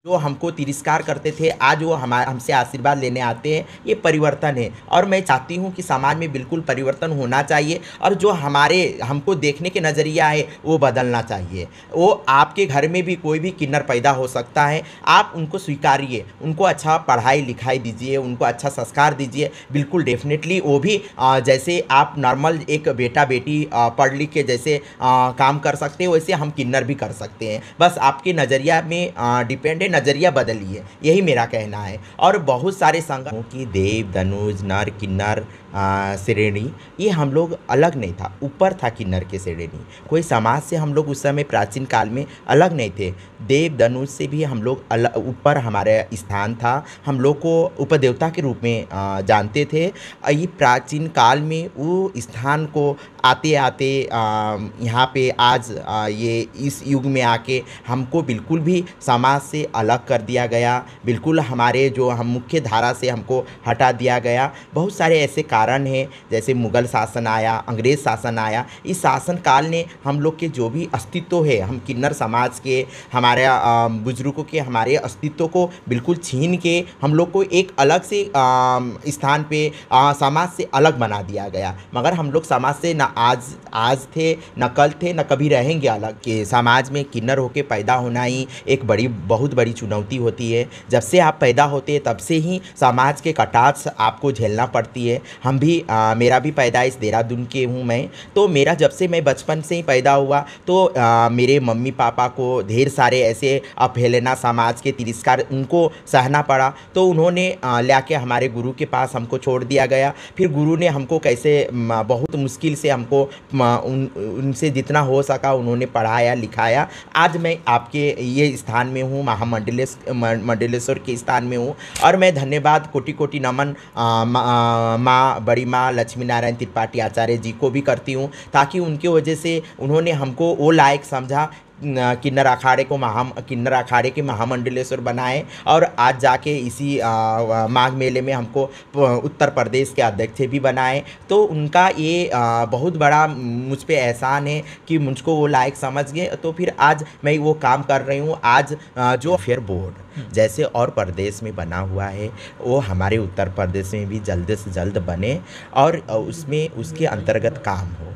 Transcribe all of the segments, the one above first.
जो हमको तिरस्कार करते थे, आज वो हमसे आशीर्वाद लेने आते हैं। ये परिवर्तन है और मैं चाहती हूँ कि समाज में बिल्कुल परिवर्तन होना चाहिए और जो हमारे हमको देखने के नज़रिया है वो बदलना चाहिए। वो आपके घर में भी कोई भी किन्नर पैदा हो सकता है, आप उनको स्वीकारिए, उनको अच्छा पढ़ाई लिखाई दीजिए, उनको अच्छा संस्कार दीजिए। बिल्कुल डेफ़िनेटली वो भी जैसे आप नॉर्मल एक बेटा बेटी पढ़ लिख के जैसे काम कर सकते हैं, वैसे हम किन्नर भी कर सकते हैं। बस आपके नज़रिया में डिपेंड है, नज़रिया बदलिए, यही मेरा कहना है। और बहुत सारे संगठनों की देव धनुष नर किन्नर श्रेणी, ये हम लोग अलग नहीं था, ऊपर था किन्नर के श्रेणी। कोई समाज से हम लोग उस समय प्राचीन काल में अलग नहीं थे। देव धनुष से भी हम लोग अलग ऊपर हमारा स्थान था। हम लोग को उपदेवता के रूप में जानते थे। ये प्राचीन काल में वो स्थान को आते आते यहाँ पे आज ये इस युग में आके हमको बिल्कुल भी समाज से अलग कर दिया गया। बिल्कुल हमारे जो हम मुख्य धारा से हमको हटा दिया गया। बहुत सारे ऐसे कारण हैं, जैसे मुग़ल शासन आया, अंग्रेज़ शासन आया। इस शासन काल ने हम लोग के जो भी अस्तित्व है, हम किन्नर समाज के, हमारे बुज़ुर्गों के हमारे अस्तित्व को बिल्कुल छीन के हम लोग को एक अलग से स्थान पे समाज से अलग बना दिया गया। मगर हम लोग समाज से ना आज थे, न कल थे, न कभी रहेंगे अलग। कि समाज में किन्नर होके पैदा होना ही एक बहुत बड़ी चुनौती होती है। जब से आप पैदा होते हैं तब से ही समाज के कटाक्ष आपको झेलना पड़ती है। हम भी मेरा भी पैदाइश देहरादून के हूँ मैं, तो मेरा जब से मैं बचपन से ही पैदा हुआ तो मेरे मम्मी पापा को ढेर सारे ऐसे अवहेलना, समाज के तिरस्कार उनको सहना पड़ा। तो उन्होंने लाके हमारे गुरु के पास हमको छोड़ दिया गया। फिर गुरु ने हमको कैसे बहुत मुश्किल से हमको उनसे जितना हो सका उन्होंने पढ़ाया लिखाया। आज मैं आपके ये स्थान में हूँ, मंडलेश्वर के स्थान में हूँ। और मैं धन्यवाद कोटि कोटि नमन माँ बड़ी माँ लक्ष्मी नारायण त्रिपाठी आचार्य जी को भी करती हूँ, ताकि उनकी वजह से उन्होंने हमको वो लायक समझा, किन्नर अखाड़े के महामंडलेश्वर बनाए। और आज जाके इसी माघ मेले में हमको उत्तर प्रदेश के अध्यक्ष भी बनाए। तो उनका ये बहुत बड़ा मुझ पे एहसान है कि मुझको वो लायक समझ गए। तो फिर आज मैं वो काम कर रही हूँ। आज जो फेयर बोर्ड जैसे और प्रदेश में बना हुआ है, वो हमारे उत्तर प्रदेश में भी जल्द से जल्द बने और उसमें उसके अंतर्गत काम हो।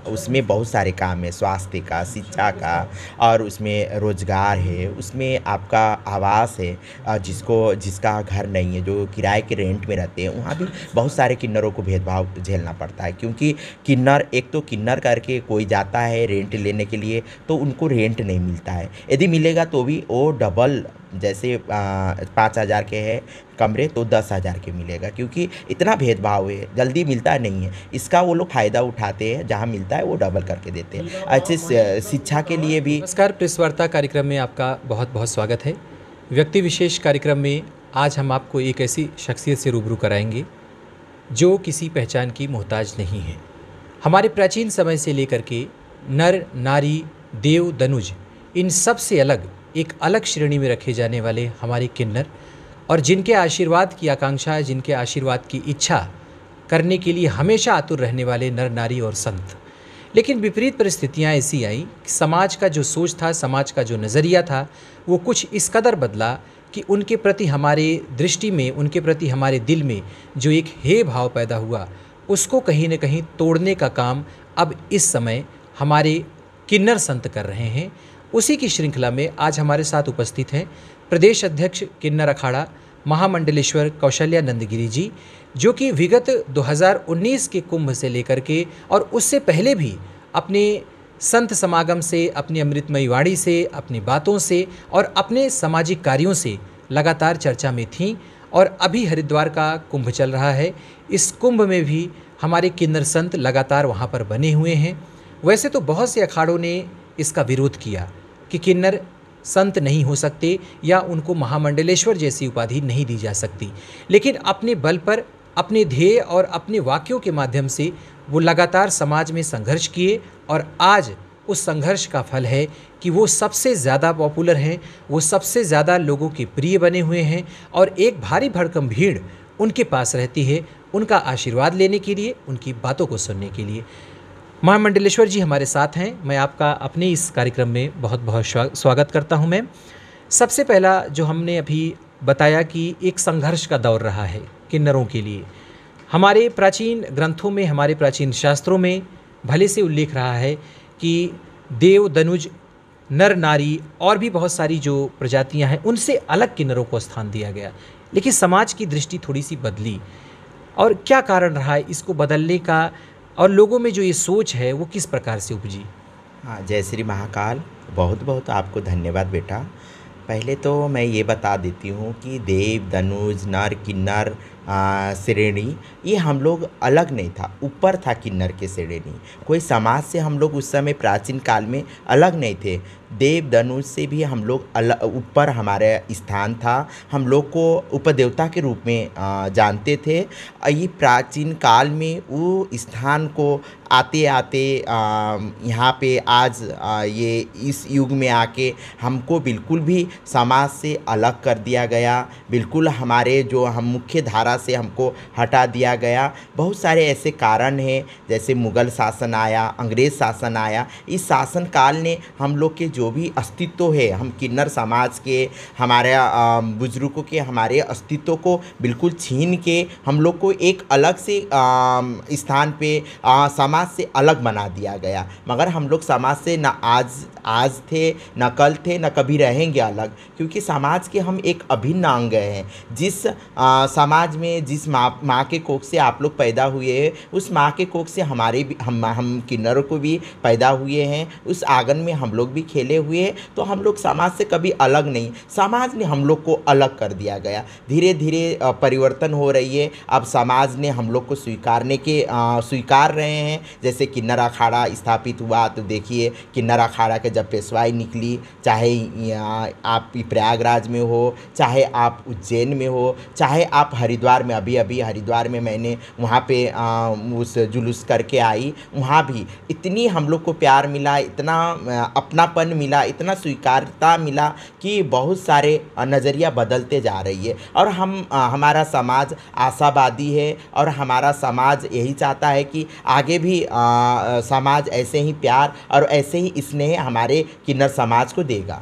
उसमें बहुत सारे काम है, स्वास्थ्य का, शिक्षा का, और उसमें रोज़गार है, उसमें आपका आवास है। जिसका घर नहीं है, जो किराए के रेंट में रहते हैं, वहाँ भी बहुत सारे किन्नरों को भेदभाव झेलना पड़ता है। क्योंकि किन्नर एक तो किन्नर करके कोई जाता है रेंट लेने के लिए, तो उनको रेंट नहीं मिलता है। यदि मिलेगा तो भी वो डबल, जैसे 5,000 के है कमरे तो 10,000 के मिलेगा। क्योंकि इतना भेदभाव है, जल्दी मिलता नहीं है। इसका वो लोग फ़ायदा उठाते हैं, जहाँ मिलता है वो डबल करके देते हैं। अच्छे शिक्षा के लिए भी। नमस्कार, प्रेस वार्ता कार्यक्रम में आपका बहुत बहुत स्वागत है। व्यक्ति विशेष कार्यक्रम में आज हम आपको एक ऐसी शख्सियत से रूबरू कराएंगे जो किसी पहचान की मोहताज नहीं है। हमारे प्राचीन समय से लेकर के नर नारी देव दनुज, इन सब से अलग एक अलग श्रेणी में रखे जाने वाले हमारे किन्नर, और जिनके आशीर्वाद की आकांक्षा, जिनके आशीर्वाद की इच्छा करने के लिए हमेशा आतुर रहने वाले नर नारी और संत। लेकिन विपरीत परिस्थितियां ऐसी आई कि समाज का जो सोच था, समाज का जो नज़रिया था, वो कुछ इस कदर बदला कि उनके प्रति हमारे दृष्टि में, उनके प्रति हमारे दिल में जो एक हे भाव पैदा हुआ, उसको कहीं न कहीं तोड़ने का काम अब इस समय हमारे किन्नर संत कर रहे हैं। उसी की श्रृंखला में आज हमारे साथ उपस्थित हैं प्रदेश अध्यक्ष किन्नर अखाड़ा महामंडलेश्वर कौशल्यानंद गिरी जी, जो कि विगत 2019 के कुंभ से लेकर के और उससे पहले भी अपने संत समागम से, अपनी अमृतमयी वाणी से, अपनी बातों से और अपने सामाजिक कार्यों से लगातार चर्चा में थीं। और अभी हरिद्वार का कुंभ चल रहा है, इस कुंभ में भी हमारे किन्नर संत लगातार वहाँ पर बने हुए हैं। वैसे तो बहुत से अखाड़ों ने इसका विरोध किया कि किन्नर संत नहीं हो सकते या उनको महामंडलेश्वर जैसी उपाधि नहीं दी जा सकती, लेकिन अपने बल पर, अपने ध्येय और अपने वाक्यों के माध्यम से वो लगातार समाज में संघर्ष किए। और आज उस संघर्ष का फल है कि वो सबसे ज़्यादा पॉपुलर हैं, वो सबसे ज़्यादा लोगों के प्रिय बने हुए हैं और एक भारी भरकम भीड़ उनके पास रहती है उनका आशीर्वाद लेने के लिए, उनकी बातों को सुनने के लिए। महामंडलेश्वर जी हमारे साथ हैं। मैं आपका अपने इस कार्यक्रम में बहुत बहुत स्वागत करता हूं। मैं सबसे पहला जो हमने अभी बताया कि एक संघर्ष का दौर रहा है किन्नरों के लिए। हमारे प्राचीन ग्रंथों में, हमारे प्राचीन शास्त्रों में भले से उल्लेख रहा है कि देव, दनुज, नर, नारी और भी बहुत सारी जो प्रजातियां हैं उनसे अलग किन्नरों को स्थान दिया गया। लेकिन समाज की दृष्टि थोड़ी सी बदली, और क्या कारण रहा है इसको बदलने का, और लोगों में जो ये सोच है वो किस प्रकार से उपजी? हाँ, जय श्री महाकाल। बहुत बहुत आपको धन्यवाद बेटा। पहले तो मैं ये बता देती हूँ कि देव, दनुज, नर, किन्नर श्रेणी ये हम लोग अलग नहीं था, ऊपर था किन्नर के श्रेणी। कोई समाज से हम लोग उस समय प्राचीन काल में अलग नहीं थे। देव, दनुज से भी हम लोग अलग, ऊपर हमारे स्थान था। हम लोग को उपदेवता के रूप में जानते थे। ये प्राचीन काल में वो स्थान को आते आते यहाँ पे आज ये इस युग में आके हमको बिल्कुल भी समाज से अलग कर दिया गया। बिल्कुल हमारे जो हम मुख्य धारा से हमको हटा दिया गया। बहुत सारे ऐसे कारण हैं, जैसे मुग़ल शासन आया, अंग्रेज़ शासन आया। इस शासन काल ने हम लोग के जो भी अस्तित्व है, हम किन्नर समाज के, हमारे बुज़ुर्गों के हमारे अस्तित्व को बिल्कुल छीन के हम लोग को एक अलग से स्थान पे समाज से अलग बना दिया गया। मगर हम लोग समाज से न आज थे, न कल थे, न कभी रहेंगे अलग, क्योंकि समाज के हम एक अभिन्न अंग हैं। जिस समाज में जिस माँ के कोख से आप लोग पैदा हुए हैं, उस माँ के कोख से हमारे भी हम किन्नरों को भी पैदा हुए हैं। उस आंगन में हम लोग भी खेले हुए हैं। तो हम लोग समाज से कभी अलग नहीं, समाज ने हम लोग को अलग कर दिया गया। धीरे धीरे परिवर्तन हो रही है। अब समाज ने हम लोग को स्वीकार रहे हैं। जैसे किन्नर अखाड़ा स्थापित हुआ, तो देखिए किन्नर अखाड़ा के जब पेशवाई निकली, चाहे आप प्रयागराज में हो, चाहे आप उज्जैन में हो, चाहे आप हरिद्वार में, अभी हरिद्वार में मैंने वहाँ पे उस जुलूस करके आई, वहाँ भी इतनी हम लोग को प्यार मिला, इतना अपनापन मिला, इतना स्वीकारता मिला कि बहुत सारे नज़रिया बदलते जा रही है। और हमारा समाज आशावादी है, और हमारा समाज यही चाहता है कि आगे भी समाज ऐसे ही प्यार और ऐसे ही स्नेह हमारे किन्नर समाज को देगा।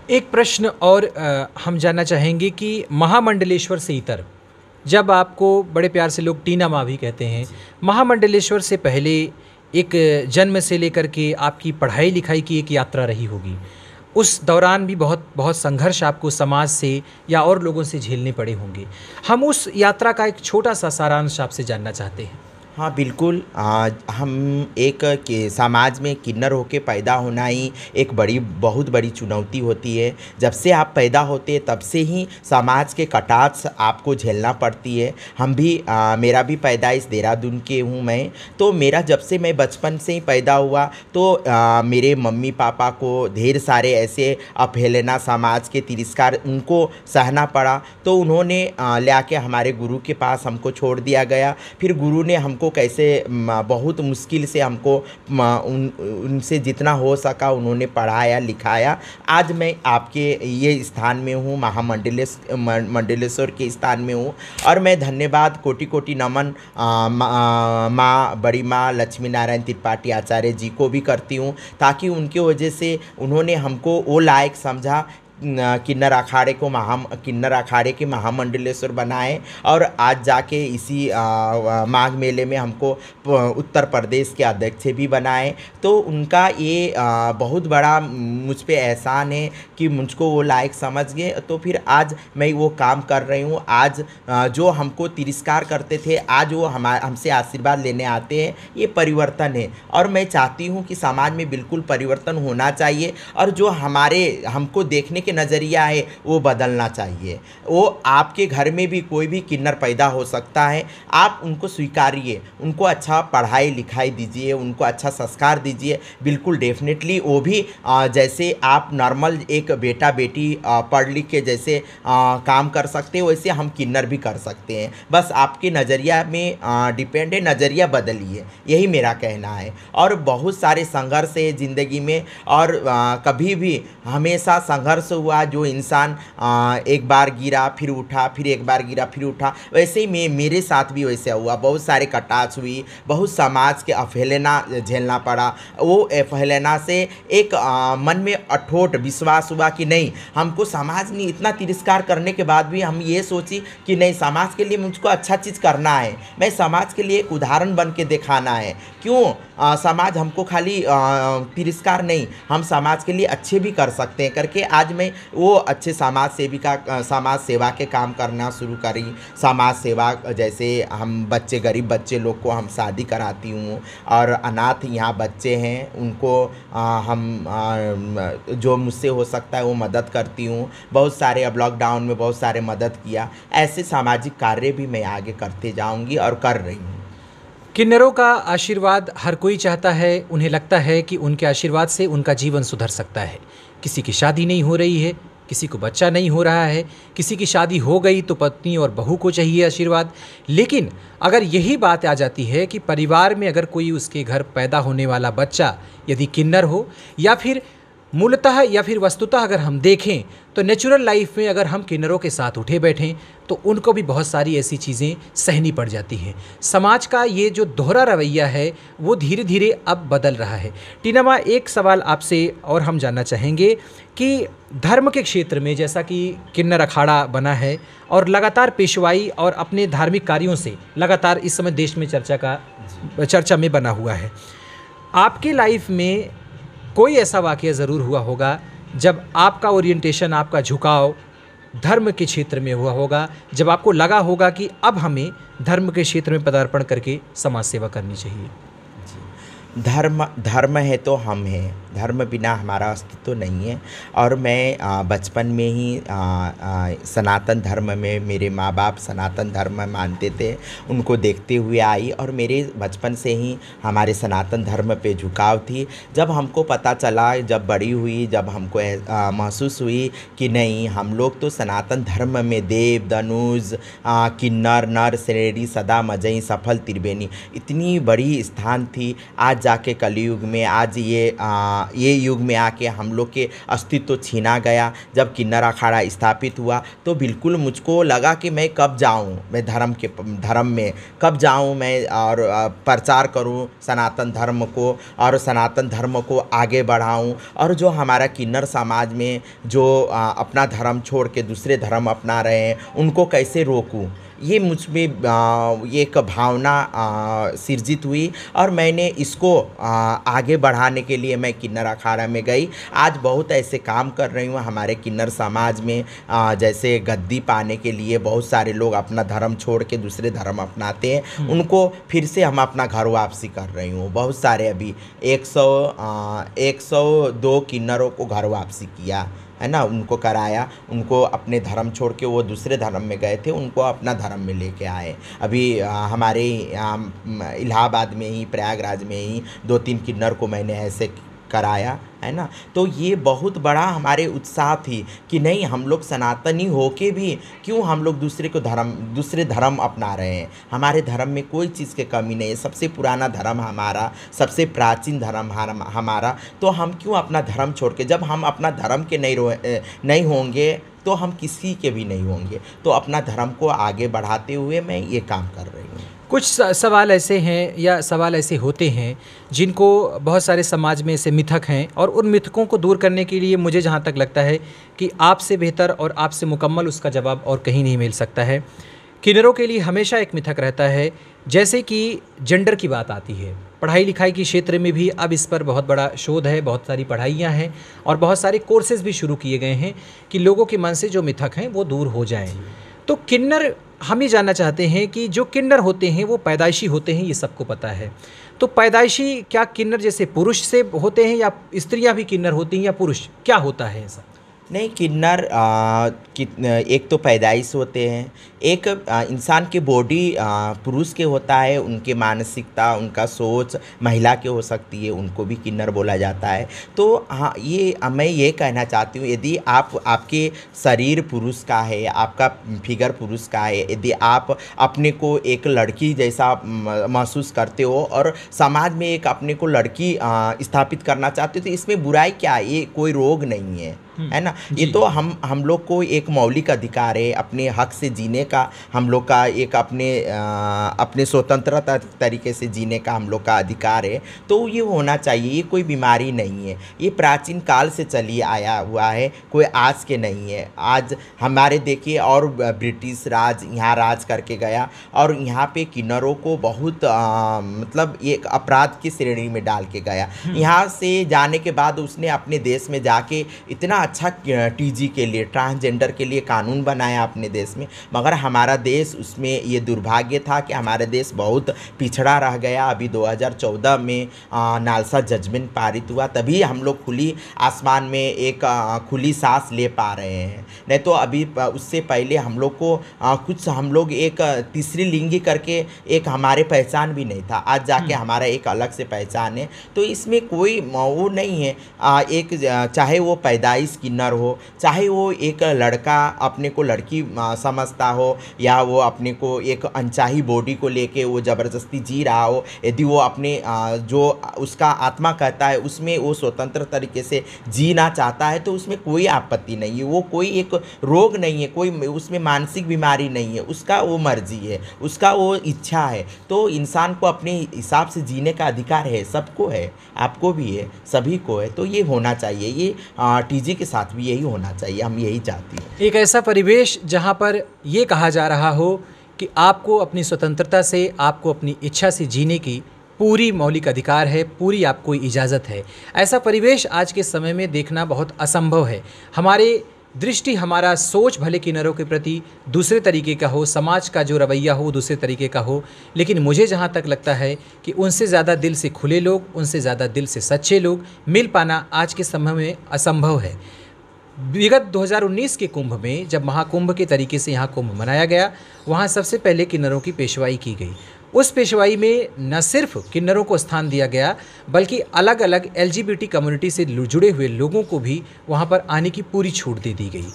एक प्रश्न और हम जानना चाहेंगे कि महामंडलेश्वर से इतर, जब आपको बड़े प्यार से लोग टीना माँ भी कहते हैं, महामंडलेश्वर से पहले एक जन्म से लेकर के आपकी पढ़ाई लिखाई की एक यात्रा रही होगी। उस दौरान भी बहुत बहुत संघर्ष आपको समाज से या और लोगों से झेलने पड़े होंगे। हम उस यात्रा का एक छोटा सा सारांश आपसे जानना चाहते हैं। हाँ बिल्कुल। हम एक के समाज में किन्नर होके पैदा होना ही एक बहुत बड़ी चुनौती होती है। जब से आप पैदा होते तब से ही समाज के कटाक्ष आपको झेलना पड़ती है। हम भी मेरा भी पैदाइश देहरादून के हूँ मैं, तो मेरा जब से मैं बचपन से ही पैदा हुआ तो मेरे मम्मी पापा को ढेर सारे ऐसे अवहेलना, समाज के तिरस्कार उनको सहना पड़ा। तो उन्होंने ले आके हमारे गुरु के पास हमको छोड़ दिया गया। फिर गुरु ने हमको कैसे बहुत मुश्किल से हमको उनसे जितना हो सका उन्होंने पढ़ाया लिखाया। आज मैं आपके ये स्थान में हूँ, मंडलेश्वर के स्थान में हूँ। और मैं धन्यवाद, कोटि कोटि नमन माँ, बड़ी माँ लक्ष्मी नारायण त्रिपाठी आचार्य जी को भी करती हूँ, ताकि उनकी वजह से उन्होंने हमको वो लायक समझा किन्नर अखाड़े के महामंडलेश्वर बनाए। और आज जाके इसी माघ मेले में हमको उत्तर प्रदेश के अध्यक्ष भी बनाए। तो उनका ये बहुत बड़ा मुझ पे एहसान है कि मुझको वो लायक समझ गए। तो फिर आज मैं वो काम कर रही हूँ। आज जो हमको तिरस्कार करते थे, आज वो हमसे आशीर्वाद लेने आते हैं। ये परिवर्तन है, और मैं चाहती हूँ कि समाज में बिल्कुल परिवर्तन होना चाहिए। और जो हमको देखने के नज़रिया है वो बदलना चाहिए। वो आपके घर में भी कोई भी किन्नर पैदा हो सकता है, आप उनको स्वीकारिए, उनको अच्छा पढ़ाई लिखाई दीजिए, उनको अच्छा संस्कार दीजिए। बिल्कुल डेफिनेटली वो भी जैसे आप नॉर्मल एक बेटा बेटी पढ़ लिख के जैसे काम कर सकते हैं, वैसे हम किन्नर भी कर सकते हैं। बस आपके नज़रिया में डिपेंड है, नज़रिया बदलिए, यही मेरा कहना है। और बहुत सारे संघर्ष है ज़िंदगी में, और कभी भी हमेशा संघर्ष हुआ जो इंसान एक बार गिरा फिर उठा, फिर एक बार गिरा फिर उठा, वैसे ही मेरे साथ भी वैसे हुआ। बहुत सारे कटाक्ष हुई, बहुत समाज के अवहेलना झेलना पड़ा। वो अवहेलना से एक मन में अठोट विश्वास हुआ कि नहीं, हमको समाज ने इतना तिरस्कार करने के बाद भी हम ये सोची कि नहीं, समाज के लिए मुझको अच्छा चीज़ करना है, मैं समाज के लिए एक उदाहरण बन के दिखाना है। क्यों समाज हमको खाली तिरस्कार नहीं, हम समाज के लिए अच्छे भी कर सकते हैं करके आज मैं वो अच्छे समाज सेवा के काम करना शुरू करी। समाज सेवा जैसे हम बच्चे, गरीब बच्चे लोग को हम शादी कराती हूँ, और अनाथ यहाँ बच्चे हैं उनको जो मुझसे हो सकता है वो मदद करती हूँ। बहुत सारे अब लॉकडाउन में बहुत सारे मदद किया। ऐसे सामाजिक कार्य भी मैं आगे करते जाऊँगी और कर रही हूँ। किन्नरों का आशीर्वाद हर कोई चाहता है। उन्हें लगता है कि उनके आशीर्वाद से उनका जीवन सुधर सकता है। किसी की शादी नहीं हो रही है, किसी को बच्चा नहीं हो रहा है, किसी की शादी हो गई तो पत्नी और बहू को चाहिए आशीर्वाद। लेकिन अगर यही बात आ जाती है कि परिवार में अगर कोई उसके घर पैदा होने वाला बच्चा यदि किन्नर हो, या फिर मूलतः या फिर वस्तुतः अगर हम देखें तो नेचुरल लाइफ में अगर हम किन्नरों के साथ उठे बैठें तो उनको भी बहुत सारी ऐसी चीज़ें सहनी पड़ जाती हैं। समाज का ये जो दोहरा रवैया है वो धीरे धीरे अब बदल रहा है। टीना माँ, एक सवाल आपसे और हम जानना चाहेंगे कि धर्म के क्षेत्र में जैसा कि किन्नर अखाड़ा बना है और लगातार पेशवाई और अपने धार्मिक कार्यों से लगातार इस समय देश में चर्चा में बना हुआ है, आपके लाइफ में कोई ऐसा वाक़या ज़रूर हुआ होगा जब आपका ओरिएंटेशन, आपका झुकाव धर्म के क्षेत्र में हुआ होगा, जब आपको लगा होगा कि अब हमें धर्म के क्षेत्र में पदार्पण करके समाज सेवा करनी चाहिए? धर्म है तो हम हैं, धर्म बिना हमारा अस्तित्व नहीं है। और मैं बचपन में ही सनातन धर्म में, मेरे माँ बाप सनातन धर्म मानते थे, उनको देखते हुए आई, और मेरे बचपन से ही हमारे सनातन धर्म पे झुकाव थी। जब हमको पता चला, जब बड़ी हुई, जब हमको महसूस हुई कि नहीं, हम लोग तो सनातन धर्म में देव, धनुष, किन्नर, नर, श्रेणी, सदा, मजई, सफल, त्रिवेणी, इतनी बड़ी स्थान थी। आज जाके कलयुग में, आज ये युग में आके हम लोग के अस्तित्व छीना गया। जब किन्नर अखाड़ा स्थापित हुआ तो बिल्कुल मुझको लगा कि मैं कब जाऊं, मैं धर्म में कब जाऊं मैं, और प्रचार करूं सनातन धर्म को, और सनातन धर्म को आगे बढ़ाऊं, और जो हमारा किन्नर समाज में जो अपना धर्म छोड़ के दूसरे धर्म अपना रहे हैं उनको कैसे रोकूं। ये मुझ में ये एक भावना सृजित हुई, और मैंने इसको आगे बढ़ाने के लिए मैं किन्नर अखाड़ा में गई। आज बहुत ऐसे काम कर रही हूँ हमारे किन्नर समाज में। जैसे गद्दी पाने के लिए बहुत सारे लोग अपना धर्म छोड़ के दूसरे धर्म अपनाते हैं, उनको फिर से हम अपना घर वापसी कर रही हूँ। बहुत सारे अभी 102 किन्नरों को घर वापसी किया है ना, उनको कराया, उनको अपने धर्म छोड़ के वो दूसरे धर्म में गए थे, उनको अपना धर्म में लेके आए। अभी हमारे इलाहाबाद में ही, प्रयागराज में ही 2-3 किन्नर को मैंने ऐसे कराया है ना। तो ये बहुत बड़ा हमारे उत्साह थी कि नहीं, हम लोग सनातनी होके भी क्यों हम लोग दूसरे धर्म अपना रहे हैं। हमारे धर्म में कोई चीज़ की कमी नहीं है, सबसे पुराना धर्म हमारा, सबसे प्राचीन धर्म हमारा, तो हम क्यों अपना धर्म छोड़ के, जब हम अपना धर्म के नहीं होंगे तो हम किसी के भी नहीं होंगे। तो अपना धर्म को आगे बढ़ाते हुए मैं ये काम कर रही हूँ। कुछ सवाल ऐसे हैं या सवाल ऐसे होते हैं जिनको बहुत सारे समाज में ऐसे मिथक हैं, और उन मिथकों को दूर करने के लिए मुझे जहाँ तक लगता है कि आपसे बेहतर और आपसे मुकम्मल उसका जवाब और कहीं नहीं मिल सकता है। किन्नरों के लिए हमेशा एक मिथक रहता है, जैसे कि जेंडर की बात आती है, पढ़ाई लिखाई के क्षेत्र में भी अब इस पर बहुत बड़ा शोध है, बहुत सारी पढ़ाइयाँ हैं और बहुत सारे कोर्सेज भी शुरू किए गए हैं कि लोगों के मन से जो मिथक हैं वो दूर हो जाएं। तो किन्नर, हम ये जानना चाहते हैं कि जो किन्नर होते हैं वो पैदाइशी होते हैं, ये सबको पता है। तो पैदाइशी क्या किन्नर जैसे पुरुष से होते हैं, या स्त्रियां भी किन्नर होती हैं, या पुरुष, क्या होता है ऐसा? नहीं, किन्नर एक तो पैदाइश होते हैं, एक इंसान के बॉडी पुरुष के होता है, उनके मानसिकता, उनका सोच महिला के हो सकती है, उनको भी किन्नर बोला जाता है। तो हाँ, ये मैं ये कहना चाहती हूँ, यदि आपके शरीर पुरुष का है, आपका फिगर पुरुष का है, यदि आप अपने को एक लड़की जैसा महसूस करते हो और समाज में एक अपने को लड़की स्थापित करना चाहते हो, तो इसमें बुराई क्या है? ये कोई रोग नहीं है। है ना। ये तो हम लोग को एक मौलिक अधिकार है, अपने हक से जीने का हम लोग का एक अपने स्वतंत्रता तरीके से जीने का हम लोग का अधिकार है। तो ये होना चाहिए, ये कोई बीमारी नहीं है, ये प्राचीन काल से चली आया हुआ है, कोई आज के नहीं है। आज हमारे देखिए और ब्रिटिश राज यहाँ राज करके गया और यहाँ पे किन्नरों को बहुत मतलब एक अपराध की श्रेणी में डाल के गया। यहाँ से जाने के बाद उसने अपने देश में जाके इतना अच्छा टीजी के लिए, ट्रांसजेंडर के लिए कानून बनाया अपने देश में, मगर हमारा देश उसमें ये दुर्भाग्य था कि हमारा देश बहुत पिछड़ा रह गया। अभी 2014 में नालसा जजमेंट पारित हुआ, तभी हम लोग खुली आसमान में एक खुली सांस ले पा रहे हैं। नहीं तो अभी उससे पहले हम लोग को कुछ हम लोग एक तीसरी लिंगी करके एक हमारे पहचान भी नहीं था, आज जाके हमारा एक अलग से पहचान है। तो इसमें कोई वो नहीं है, एक चाहे वो पैदाइश किन्नर हो, चाहे वो एक लड़का अपने को लड़की समझता हो, या वो अपने को एक अनचाही बॉडी को लेके वो ज़बरदस्ती जी रहा हो, यदि वो अपने जो उसका आत्मा कहता है उसमें वो स्वतंत्र तरीके से जीना चाहता है, तो उसमें कोई आपत्ति नहीं है। वो कोई एक रोग नहीं है, कोई उसमें मानसिक बीमारी नहीं है, उसका वो मर्जी है, उसका वो इच्छा है। तो इंसान को अपने हिसाब से जीने का अधिकार है, सबको है, आपको भी है, सभी को है। तो ये होना चाहिए, ये टीजी के साथ भी यही होना चाहिए, हम यही चाहते हैं। एक ऐसा परिवेश जहाँ पर ये कहा जा रहा हो कि आपको अपनी स्वतंत्रता से, आपको अपनी इच्छा से जीने की पूरी मौलिक अधिकार है, पूरी आपको इजाज़त है। ऐसा परिवेश आज के समय में देखना बहुत असंभव है। हमारे दृष्टि, हमारा सोच भले किन्नरों के प्रति दूसरे तरीके का हो, समाज का जो रवैया हो दूसरे तरीके का हो, लेकिन मुझे जहाँ तक लगता है कि उनसे ज़्यादा दिल से खुले लोग, उनसे ज़्यादा दिल से सच्चे लोग मिल पाना आज के समय में असंभव है। विगत 2019 के कुंभ में जब महाकुंभ के तरीके से यहाँ कुंभ मनाया गया, वहाँ सबसे पहले किन्नरों की पेशवाई की गई। उस पेशवाई में न सिर्फ किन्नरों को स्थान दिया गया, बल्कि अलग अलग LGBT कम्युनिटी से जुड़े हुए लोगों को भी वहाँ पर आने की पूरी छूट दे दी गई।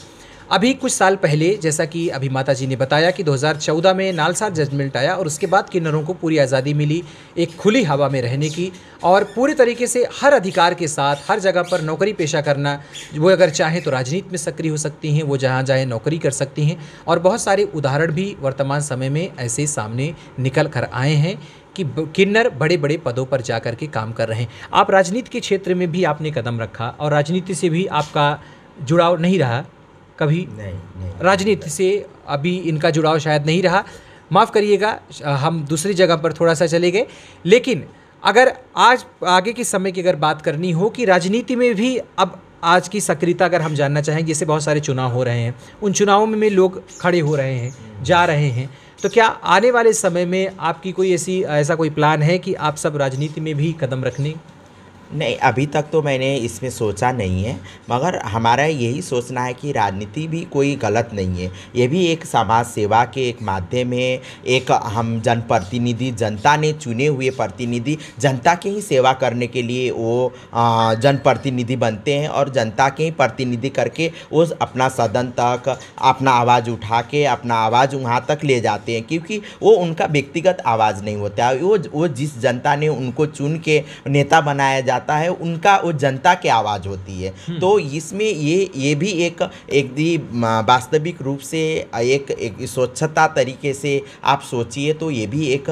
अभी कुछ साल पहले, जैसा कि अभी माता जी ने बताया, कि 2014 में नालसा जजमेंट आया और उसके बाद किन्नरों को पूरी आज़ादी मिली एक खुली हवा में रहने की, और पूरी तरीके से हर अधिकार के साथ हर जगह पर नौकरी पेशा करना। वो अगर चाहें तो राजनीति में सक्रिय हो सकती हैं, वो जहाँ चाहे नौकरी कर सकती हैं। और बहुत सारे उदाहरण भी वर्तमान समय में ऐसे सामने निकल कर आए हैं कि किन्नर बड़े बड़े पदों पर जा कर के काम कर रहे हैं। आप राजनीति के क्षेत्र में भी आपने कदम रखा और राजनीति से भी आपका जुड़ाव नहीं रहा कभी? नहीं। राजनीति से अभी इनका जुड़ाव शायद नहीं रहा, माफ़ करिएगा, हम दूसरी जगह पर थोड़ा सा चले गए। लेकिन अगर आज आगे के समय की अगर बात करनी हो कि राजनीति में भी अब आज की सक्रियता अगर हम जानना चाहें, जैसे बहुत सारे चुनाव हो रहे हैं, उन चुनावों में लोग खड़े हो रहे हैं, जा रहे हैं, तो क्या आने वाले समय में आपकी कोई ऐसा कोई प्लान है कि आप सब राजनीति में भी कदम रखने? नहीं, अभी तक तो मैंने इसमें सोचा नहीं है, मगर हमारा यही सोचना है कि राजनीति भी कोई गलत नहीं है। ये भी एक समाज सेवा के एक माध्यम है। एक हम जनप्रतिनिधि, जनता ने चुने हुए प्रतिनिधि जनता की ही सेवा करने के लिए वो जनप्रतिनिधि बनते हैं, और जनता के ही प्रतिनिधि करके वो अपना सदन तक अपना आवाज़ उठा के अपना आवाज़ वहाँ तक ले जाते हैं, क्योंकि वो उनका व्यक्तिगत आवाज़ नहीं होता है। वो जिस जनता ने उनको चुन के नेता बनाया है, उनका वो जनता की आवाज़ होती है। तो इसमें ये भी एक वास्तविक रूप से एक स्वच्छता तरीके से आप सोचिए, तो ये भी एक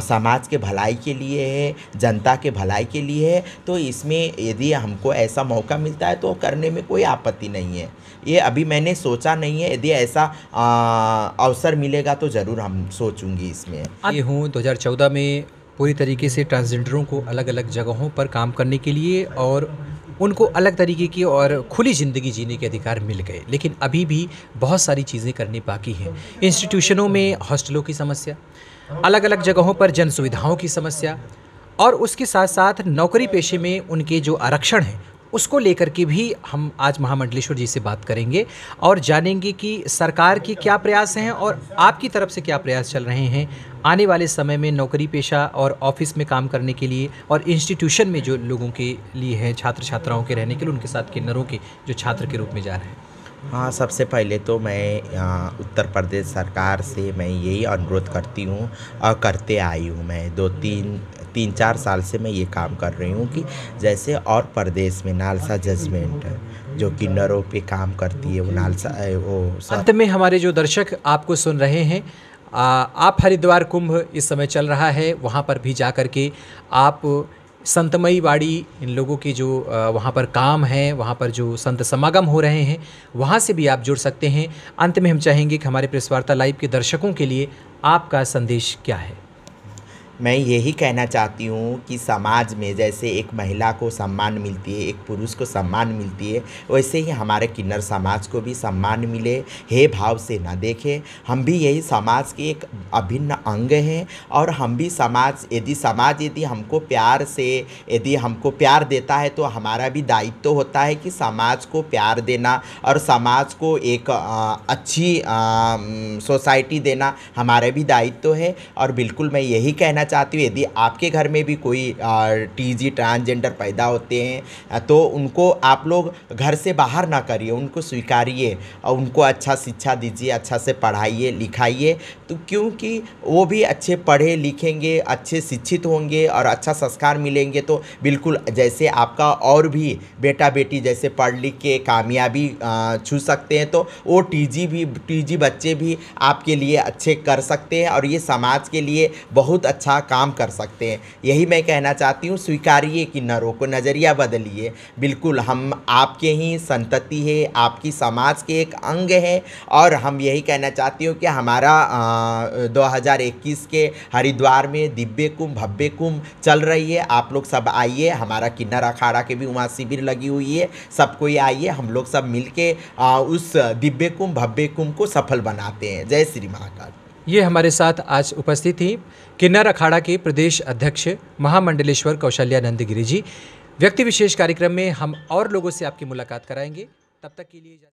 समाज के भलाई के लिए है, जनता के भलाई के लिए है। तो इसमें यदि हमको ऐसा मौका मिलता है तो करने में कोई आपत्ति नहीं है। ये अभी मैंने सोचा नहीं है, यदि ऐसा अवसर मिलेगा तो ज़रूर हम सोचूंगी इसमें। ये हूँ 2014 में पूरी तरीके से ट्रांसजेंडरों को अलग अलग जगहों पर काम करने के लिए और उनको अलग तरीके की और खुली ज़िंदगी जीने के अधिकार मिल गए, लेकिन अभी भी बहुत सारी चीज़ें करनी बाकी हैं। इंस्टीट्यूशनों में हॉस्टलों की समस्या, अलग अलग जगहों पर जन सुविधाओं की समस्या, और उसके साथ साथ नौकरी पेशे में उनके जो आरक्षण हैं उसको लेकर के भी हम आज महामंडलेश्वर जी से बात करेंगे और जानेंगे कि सरकार के क्या प्रयास हैं और आपकी तरफ से क्या प्रयास चल रहे हैं आने वाले समय में नौकरी पेशा और ऑफिस में काम करने के लिए, और इंस्टीट्यूशन में जो लोगों के लिए हैं, छात्र छात्राओं के रहने के लिए, उनके साथ किन्नरों के जो छात्र के रूप में जा रहे हैं। हाँ, सबसे पहले तो मैं उत्तर प्रदेश सरकार से मैं यही अनुरोध करती हूँ और करते आई हूँ। मैं 2-3 3-4 साल से मैं ये काम कर रही हूँ कि जैसे और प्रदेश में नालसा जजमेंट जो किन्नरों पे काम करती है, वो नालसा वो अंत में हमारे जो दर्शक आपको सुन रहे हैं, आप हरिद्वार कुंभ इस समय चल रहा है, वहाँ पर भी जा कर के आप संतमयी वाड़ी इन लोगों की जो वहाँ पर काम है, वहाँ पर जो संत समागम हो रहे हैं, वहाँ से भी आप जुड़ सकते हैं। अंत में हम चाहेंगे कि हमारे प्रेस वार्ता लाइव के दर्शकों के लिए आपका संदेश क्या है? मैं यही कहना चाहती हूँ कि समाज में जैसे एक महिला को सम्मान मिलती है, एक पुरुष को सम्मान मिलती है, वैसे ही हमारे किन्नर समाज को भी सम्मान मिले, हे भाव से न देखें। हम भी यही समाज के एक अभिन्न अंग हैं और हम भी समाज यदि हमको प्यार से, यदि हमको प्यार देता है तो हमारा भी दायित्व होता है कि समाज को प्यार देना और समाज को एक अच्छी सोसाइटी देना हमारा भी दायित्व है। और बिल्कुल मैं यही कहना चाहती हूँ, यदि आपके घर में भी कोई टीजी ट्रांसजेंडर पैदा होते हैं तो उनको आप लोग घर से बाहर ना करिए, उनको स्वीकारिए और उनको अच्छा शिक्षा दीजिए, अच्छा से पढ़ाइए लिखाइए, तो क्योंकि वो भी अच्छे पढ़े लिखेंगे, अच्छे शिक्षित होंगे और अच्छा संस्कार मिलेंगे तो बिल्कुल जैसे आपका और भी बेटा बेटी जैसे पढ़ लिख के कामयाबी छू सकते हैं तो वो टीजी बच्चे भी आपके लिए अच्छे कर सकते हैं और ये समाज के लिए बहुत अच्छा काम कर सकते हैं। यही मैं कहना चाहती हूँ, स्वीकारिए किन्नरों को, नज़रिया बदलिए। बिल्कुल हम आपके ही संतति है, आपकी समाज के एक अंग है और हम यही कहना चाहती हूँ कि हमारा 2021 के हरिद्वार में दिव्य कुंभ भव्य कुंभ चल रही है। आप लोग सब आइए, हमारा किन्नर अखाड़ा के भी वहाँ शिविर लगी हुई है, सब कोई आइए, हम लोग सब मिल के उस दिव्य कुंभ भव्य कुंभ को सफल बनाते हैं। जय श्री महाकाल। ये हमारे साथ आज उपस्थित थी किन्नर अखाड़ा के प्रदेश अध्यक्ष महामंडलेश्वर कौशल्यानंद गिरि जी। व्यक्ति विशेष कार्यक्रम में हम और लोगों से आपकी मुलाकात कराएंगे। तब तक के लिए